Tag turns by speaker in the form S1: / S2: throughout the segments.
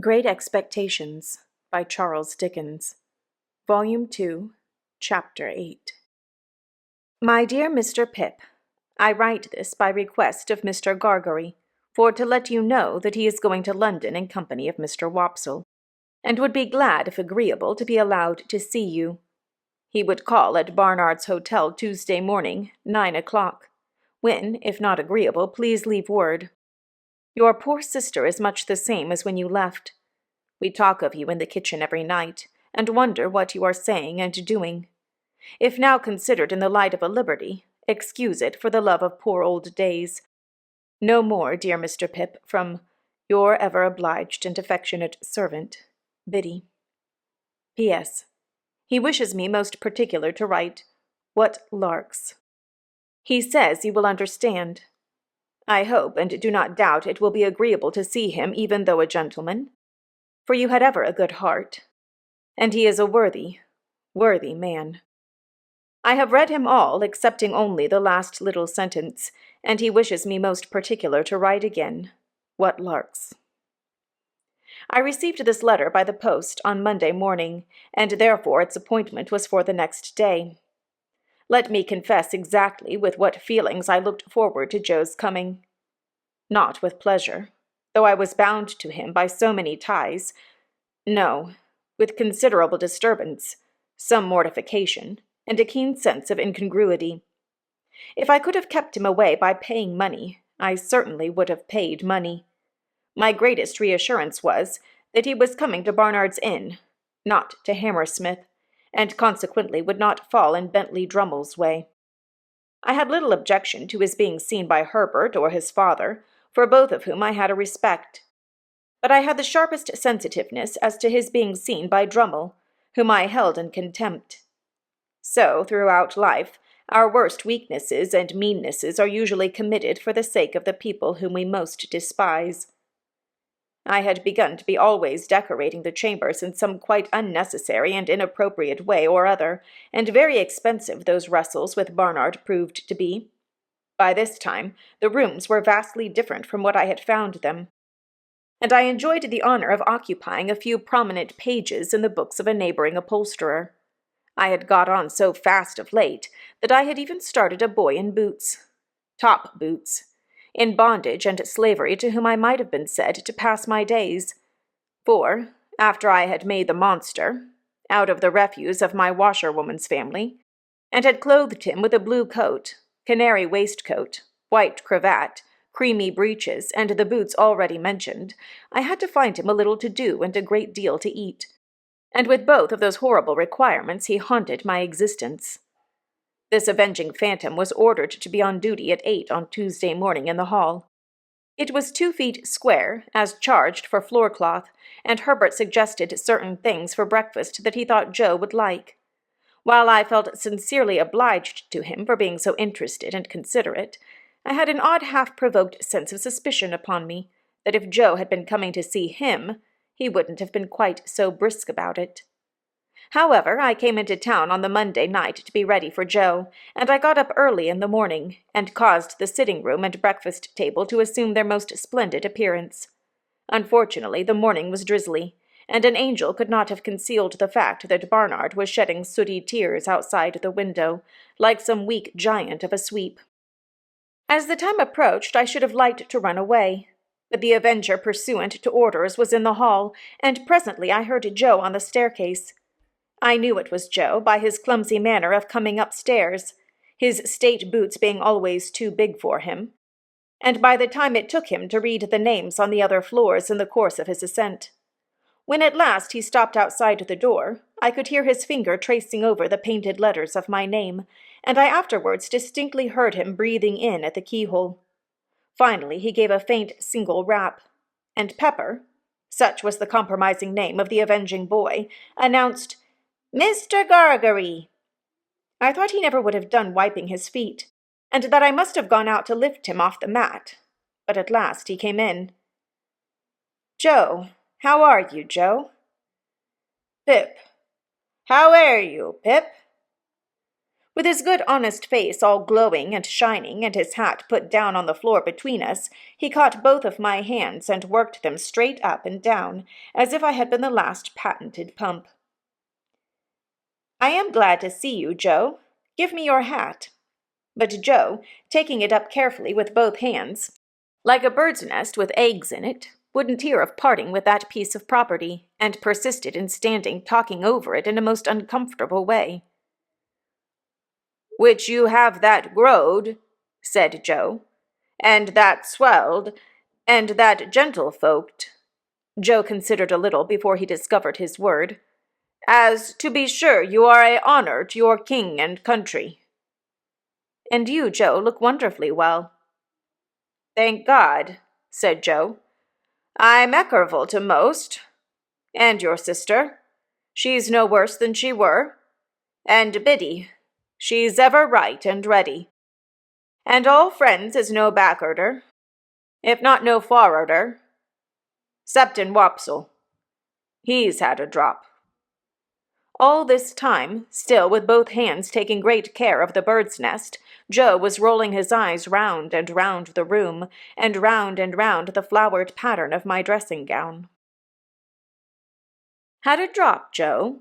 S1: Great Expectations by Charles Dickens, Volume 2, Chapter 8. My dear Mr. Pip, I write this by request of Mr. Gargery, for to let you know that he is going to London in company of Mr. Wopsle, and would be glad, if agreeable, to be allowed to see you. He would call at Barnard's Hotel Tuesday morning, 9 o'clock, when, if not agreeable, please leave word. Your poor sister is much the same as when you left. We talk of you in the kitchen every night, and wonder what you are saying and doing. If now considered in the light of a liberty, excuse it for the love of poor old days. No more, dear Mr. Pip, from your ever obliged and affectionate servant, Biddy. P.S. He wishes me most particular to write, "What larks." He says you will understand. I hope and do not doubt it will be agreeable to see him, even though a gentleman, for you had ever a good heart, and he is a worthy man. I have read him all, excepting only the last little sentence, and he wishes me most particular to write again, "What larks." I received this letter by the post on Monday morning, and therefore its appointment was for the next day. Let me confess exactly with what feelings I looked forward to Joe's coming. Not with pleasure, though I was bound to him by so many ties. No, with considerable disturbance, some mortification, and a keen sense of incongruity. If I could have kept him away by paying money, I certainly would have paid money. My greatest reassurance was that he was coming to Barnard's Inn, not to Hammersmith, and consequently would not fall in Bentley Drummle's way. I had little objection to his being seen by Herbert or his father, for both of whom I had a respect. But I had the sharpest sensitiveness as to his being seen by Drummle, whom I held in contempt. So, throughout life, our worst weaknesses and meannesses are usually committed for the sake of the people whom we most despise. I had begun to be always decorating the chambers in some quite unnecessary and inappropriate way or other, and very expensive those Russells with Barnard proved to be. By this time, the rooms were vastly different from what I had found them, and I enjoyed the honor of occupying a few prominent pages in the books of a neighboring upholsterer. I had got on so fast of late that I had even started a boy in boots, top boots, in bondage and slavery, to whom I might have been said to pass my days. For, after I had made the monster, out of the refuse of my washerwoman's family, and had clothed him with a blue coat, canary waistcoat, white cravat, creamy breeches, and the boots already mentioned, I had to find him a little to do and a great deal to eat. And with both of those horrible requirements he haunted my existence. This avenging phantom was ordered to be on duty at 8 on Tuesday morning in the hall. It was 2 feet square, as charged for floor-cloth, and Herbert suggested certain things for breakfast that he thought Joe would like. While I felt sincerely obliged to him for being so interested and considerate, I had an odd half-provoked sense of suspicion upon me that if Joe had been coming to see him, he wouldn't have been quite so brisk about it. However, I came into town on the Monday night to be ready for Joe, and I got up early in the morning, and caused the sitting-room and breakfast table to assume their most splendid appearance. Unfortunately, the morning was drizzly, and an angel could not have concealed the fact that Barnard was shedding sooty tears outside the window, like some weak giant of a sweep. As the time approached, I should have liked to run away, but the avenger pursuant to orders was in the hall, and presently I heard Joe on the staircase. I knew it was Joe by his clumsy manner of coming upstairs, his state boots being always too big for him, and by the time it took him to read the names on the other floors in the course of his ascent. When at last he stopped outside the door, I could hear his finger tracing over the painted letters of my name, and I afterwards distinctly heard him breathing in at the keyhole. Finally he gave a faint single rap, and Pepper, such was the compromising name of the avenging boy, announced, "Mr. Gargery." I thought he never would have done wiping his feet, and that I must have gone out to lift him off the mat, but at last he came in. "Joe, how are you, Joe?" "Pip. How are you, Pip?" With his good honest face all glowing and shining, and his hat put down on the floor between us, he caught both of my hands and worked them straight up and down, as if I had been the last patented pump. "I am glad to see you, Joe. Give me your hat." But Joe, taking it up carefully with both hands, like a bird's nest with eggs in it, wouldn't hear of parting with that piece of property, and persisted in standing talking over it in a most uncomfortable way. "Which you have that growed," said Joe, "and that swelled, and that gentlefolked." Joe considered a little before he discovered his word. "As, to be sure, you are a honour to your king and country." "And you, Joe, look wonderfully well." "Thank God," said Joe. "I'm ekerful to most. And your sister, she's no worse than she were. And Biddy, she's ever right and ready. And all friends is no backarder, if not no forrarder, 'ceptin' Wopsle. He's had a drop." All this time, still with both hands taking great care of the bird's nest, Joe was rolling his eyes round and round the room, and round the flowered pattern of my dressing-gown. "Had a drop, Joe?"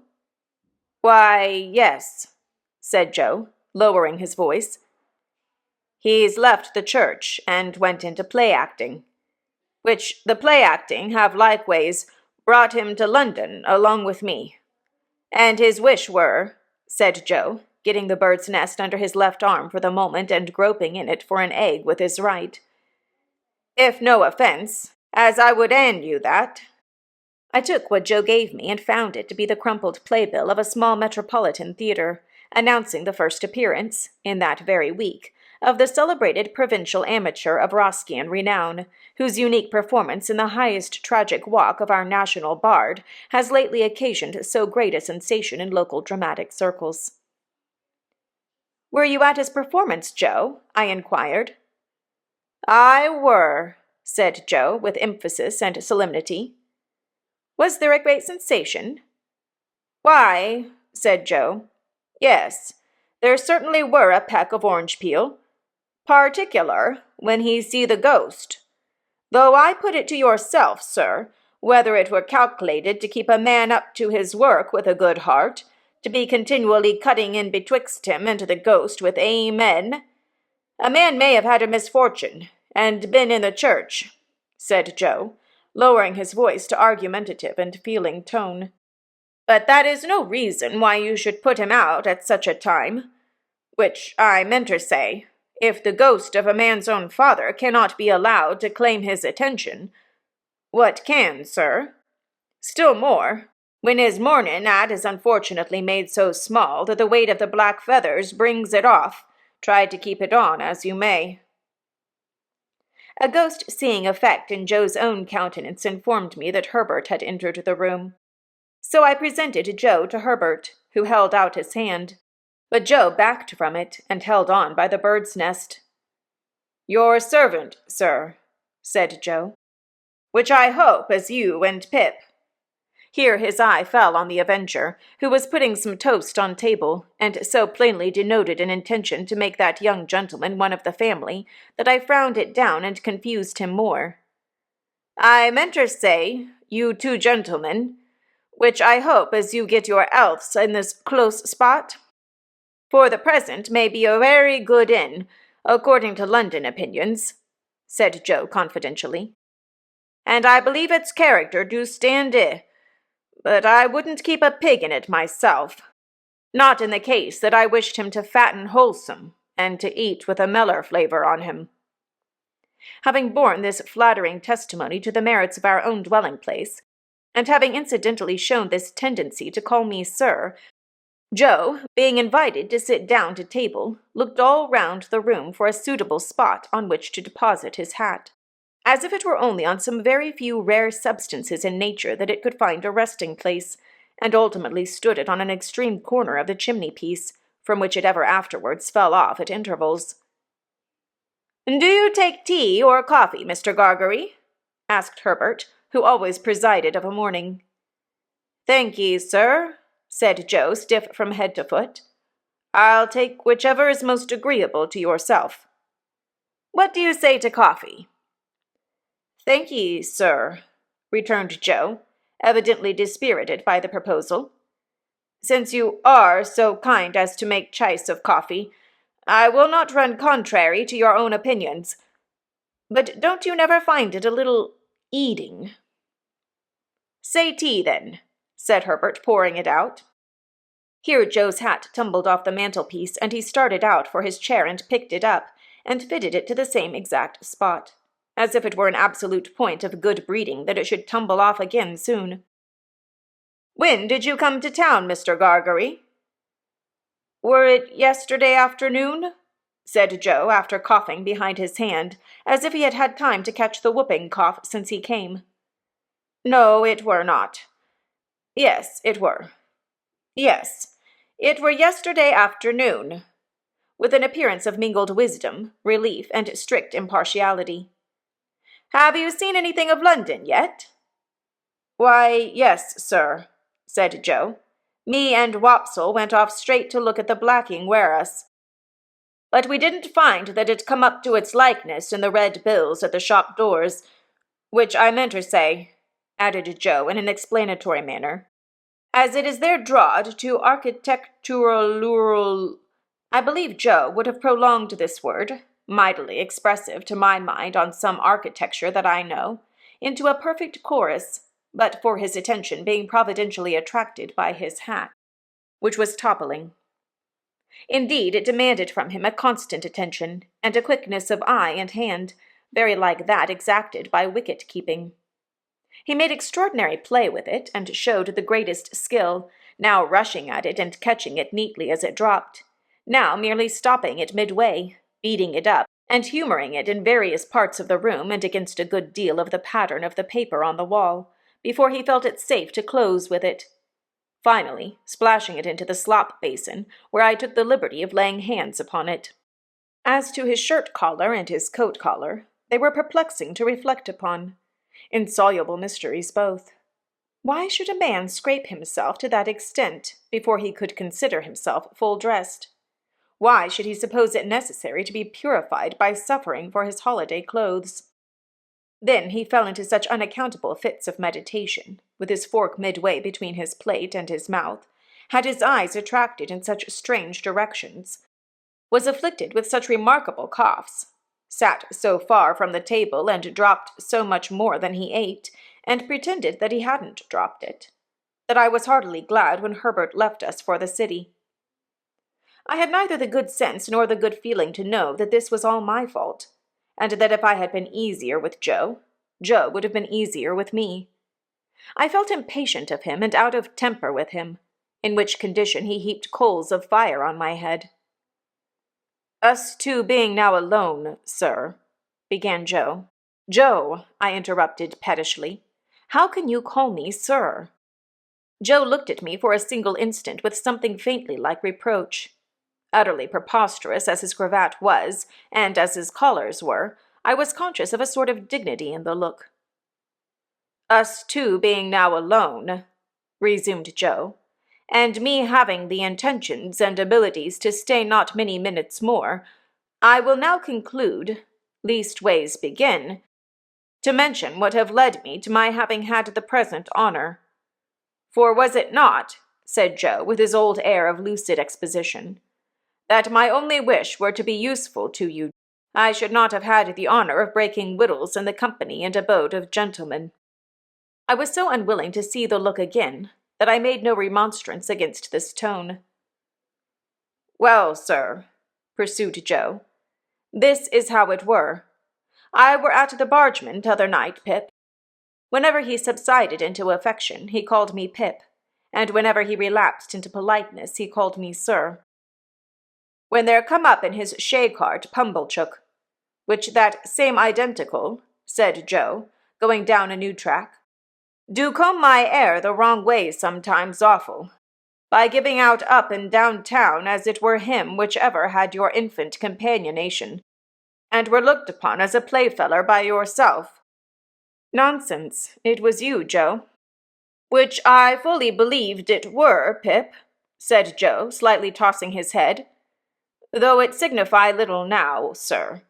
S1: "Why, yes," said Joe, lowering his voice. "He's left the church and went into play-acting, which the play-acting have likeways brought him to London along with me. And his wish were," said Joe, getting the bird's nest under his left arm for the moment and groping in it for an egg with his right, "if no offence, as I would hand you that." I took what Joe gave me and found it to be the crumpled playbill of a small metropolitan theatre, announcing the first appearance, in that very week, of the celebrated provincial amateur of Roskian renown, whose unique performance in the highest tragic walk of our national bard has lately occasioned so great a sensation in local dramatic circles. "Were you at his performance, Joe?" I inquired. "I were," said Joe, with emphasis and solemnity. "Was there a great sensation?" "Why," said Joe, "yes, there certainly were a peck of orange peel. Particular, when he see the ghost. Though I put it to yourself, sir, whether it were calculated to keep a man up to his work with a good heart, to be continually cutting in betwixt him and the ghost with amen. A man may have had a misfortune, and been in the church," said Joe, lowering his voice to argumentative and feeling tone. "But that is no reason why you should put him out at such a time. Which I meant to say, if the ghost of a man's own father cannot be allowed to claim his attention, what can, sir? Still more, when his mourning hat is unfortunately made so small that the weight of the black feathers brings it off, try to keep it on as you may." A ghost-seeing effect in Joe's own countenance informed me that Herbert had entered the room. So I presented Joe to Herbert, who held out his hand, but Joe backed from it and held on by the bird's nest. "Your servant, sir," said Joe, "which I hope as you and Pip." Here his eye fell on the avenger, who was putting some toast on table, and so plainly denoted an intention to make that young gentleman one of the family that I frowned it down and confused him more. "I meant to say, you two gentlemen, which I hope as you get your healths in this close spot. For the present may be a very good inn, according to London opinions," said Joe confidentially. "And I believe its character do stand I. But I wouldn't keep a pig in it myself. Not in the case that I wished him to fatten wholesome, and to eat with a meller flavour on him." Having borne this flattering testimony to the merits of our own dwelling-place, and having incidentally shown this tendency to call me sir, Joe, being invited to sit down to table, looked all round the room for a suitable spot on which to deposit his hat, as if it were only on some very few rare substances in nature that it could find a resting-place, and ultimately stood it on an extreme corner of the chimney-piece, from which it ever afterwards fell off at intervals. "Do you take tea or coffee, Mr. Gargery?" asked Herbert, who always presided of a morning. "Thank ye, sir," said Joe, stiff from head to foot. I'll take whichever is most agreeable to yourself. What do you say to coffee?" "Thank ye, sir," returned Joe, evidently dispirited by the proposal. "Since you are so kind as to make choice of coffee, I will not run contrary to your own opinions. But don't you never find it a little eating?" "Say tea, then," said Herbert, pouring it out. Here Joe's hat tumbled off the mantelpiece, and he started out for his chair and picked it up, and fitted it to the same exact spot, as if it were an absolute point of good breeding that it should tumble off again soon. "When did you come to town, Mr. Gargery?" "Were it yesterday afternoon?" said Joe, after coughing behind his hand, as if he had had time to catch the whooping cough since he came. "No, it were not. Yes, it were. Yes, it were yesterday afternoon," with an appearance of mingled wisdom, relief, and strict impartiality. "Have you seen anything of London yet?" "Why, yes, sir," said Joe. "Me and Wopsle went off straight to look at the blacking whereas. But we didn't find that it come up to its likeness in the red bills at the shop doors, which I meant to say," added Joe in an explanatory manner, "as it is there drawed to architectural. I believe Joe would have prolonged this word, mightily expressive to my mind on some architecture that I know, into a perfect chorus, but for his attention being providentially attracted by his hat, which was toppling. Indeed, it demanded from him a constant attention, and a quickness of eye and hand, very like that exacted by wicket-keeping. He made extraordinary play with it, and showed the greatest skill, now rushing at it and catching it neatly as it dropped, now merely stopping it midway, beating it up, and humoring it in various parts of the room and against a good deal of the pattern of the paper on the wall, before he felt it safe to close with it. Finally, splashing it into the slop basin, where I took the liberty of laying hands upon it. As to his shirt-collar and his coat-collar, they were perplexing to reflect upon. Insoluble mysteries both. Why should a man scrape himself to that extent before he could consider himself full-dressed? Why should he suppose it necessary to be purified by suffering for his holiday clothes? Then he fell into such unaccountable fits of meditation, with his fork midway between his plate and his mouth, had his eyes attracted in such strange directions, was afflicted with such remarkable coughs, sat so far from the table and dropped so much more than he ate, and pretended that he hadn't dropped it, that I was heartily glad when Herbert left us for the city. I had neither the good sense nor the good feeling to know that this was all my fault, and that if I had been easier with Joe, Joe would have been easier with me. I felt impatient of him and out of temper with him, in which condition he heaped coals of fire on my head. "Us two being now alone, sir," began Joe. "Joe," I interrupted pettishly, "how can you call me sir?" Joe looked at me for a single instant with something faintly like reproach. Utterly preposterous as his cravat was, and as his collars were, I was conscious of a sort of dignity in the look. "Us two being now alone," resumed Joe, "and me having the intentions and abilities to stay not many minutes more, I will now conclude, leastways begin, to mention what have led me to my having had the present honor. For was it not," said Joe, with his old air of lucid exposition, "that my only wish were to be useful to you, I should not have had the honor of breaking whittles in the company and abode of gentlemen." I was so unwilling to see the look again that I made no remonstrance against this tone. "Well, sir," pursued Joe, "this is how it were. I were at the bargeman t'other night, Pip. Whenever he subsided into affection, he called me Pip, and whenever he relapsed into politeness, he called me sir. When there come up in his shay-cart Pumblechook, which that same identical," said Joe, going down a new track, "do comb my hair the wrong way sometimes awful, by giving out up and down town as it were him which ever had your infant companionation, and were looked upon as a playfeller by yourself." "Nonsense, it was you, Joe." "Which I fully believed it were, Pip," said Joe, slightly tossing his head, though it signify little now, sir.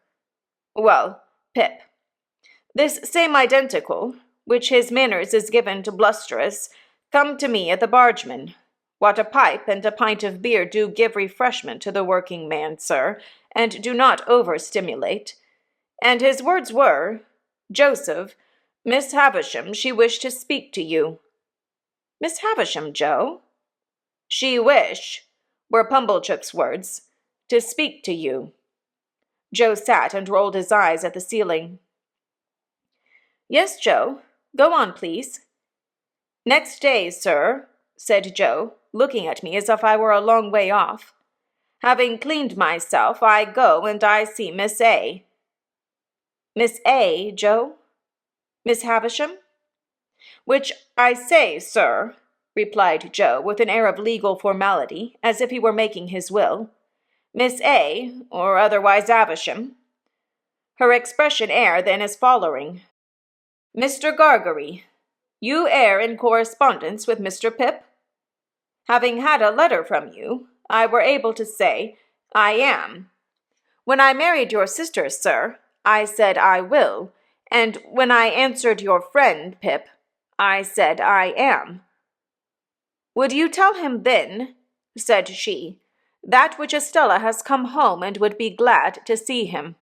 S1: Well, Pip, this same identical, which his manners is given to blusterous, come to me at the Bargeman. What a pipe and a pint of beer do give refreshment to the working man, sir, and do not over-stimulate. And his words were, Joseph, Miss Havisham, she wished to speak to you. Miss Havisham, Joe? She wish, were Pumblechook's words, to speak to you. Joe sat and rolled his eyes at the ceiling. Yes, Joe. Go on, please. Next day, sir, said Joe, looking at me as if I were a long way off. Having cleaned myself, I go and I see Miss A. Miss A, Joe? Miss Havisham? Which I say, sir, replied Joe with an air of legal formality, as if he were making his will. Miss A, or otherwise Havisham. Her expression air then is following. Mr. Gargery, you air in correspondence with Mr. Pip? Having had a letter from you, I were able to say, I am. When I married your sister, sir, I said I will, and when I answered your friend, Pip, I said I am. Would you tell him then, said she, that which Estella has come home and would be glad to see him?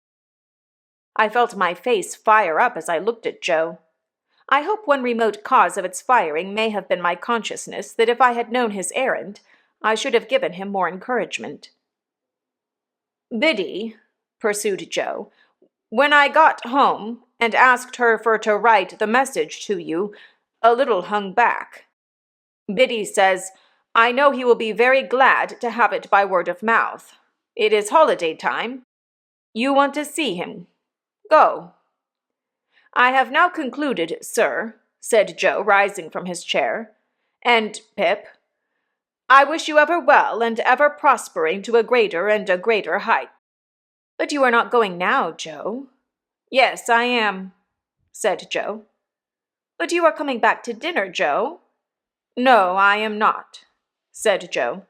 S1: I felt my face fire up as I looked at Joe. I hope one remote cause of its firing may have been my consciousness that if I had known his errand, I should have given him more encouragement. Biddy, pursued Joe, when I got home and asked her for to write the message to you, a little hung back. Biddy says, I know he will be very glad to have it by word of mouth. It is holiday time. You want to see him. Go. I have now concluded, sir, said Joe, rising from his chair. And, Pip, I wish you ever well and ever prospering to a greater and a greater height. But you are not going now, Joe. Yes, I am, said Joe. But you are coming back to dinner, Joe. No, I am not, said Joe.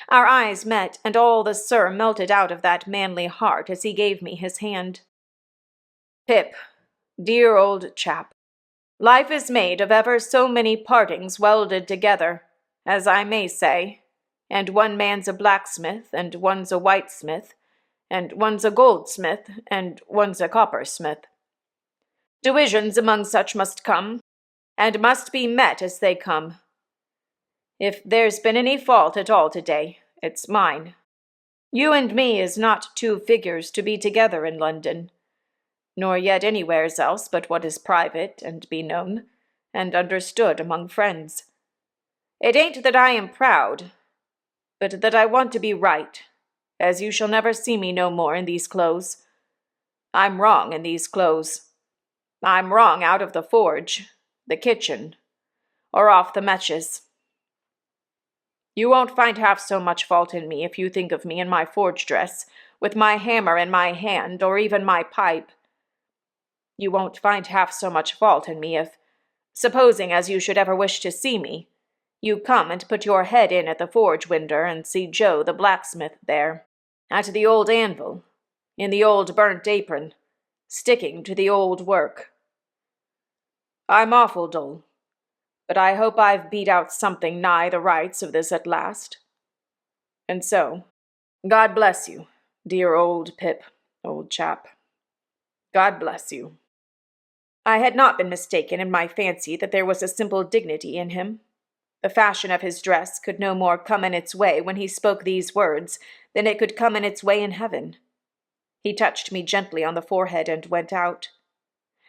S1: Our eyes met, and all the sir melted out of that manly heart as he gave me his hand. Pip, dear old chap, life is made of ever so many partings welded together, as I may say, and one man's a blacksmith, and one's a whitesmith, and one's a goldsmith, and one's a coppersmith. Divisions among such must come, and must be met as they come. If there's been any fault at all today, it's mine. You and me is not two figures to be together in London, nor yet anywheres else but what is private and be known, and understood among friends. It ain't that I am proud, but that I want to be right, as you shall never see me no more in these clothes. I'm wrong in these clothes. I'm wrong out of the forge, the kitchen, or off the matches. You won't find half so much fault in me if you think of me in my forge dress, with my hammer in my hand, or even my pipe. You won't find half so much fault in me if, supposing as you should ever wish to see me, you come and put your head in at the forge winder and see Joe the blacksmith there, at the old anvil, in the old burnt apron, sticking to the old work. I'm awful dull, but I hope I've beat out something nigh the rights of this at last. And so, God bless you, dear old Pip, old chap. God bless you. I had not been mistaken in my fancy that there was a simple dignity in him. The fashion of his dress could no more come in its way when he spoke these words than it could come in its way in heaven. He touched me gently on the forehead and went out.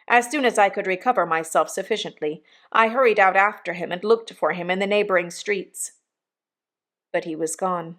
S1: As soon as I could recover myself sufficiently, I hurried out after him and looked for him in the neighboring streets. But he was gone.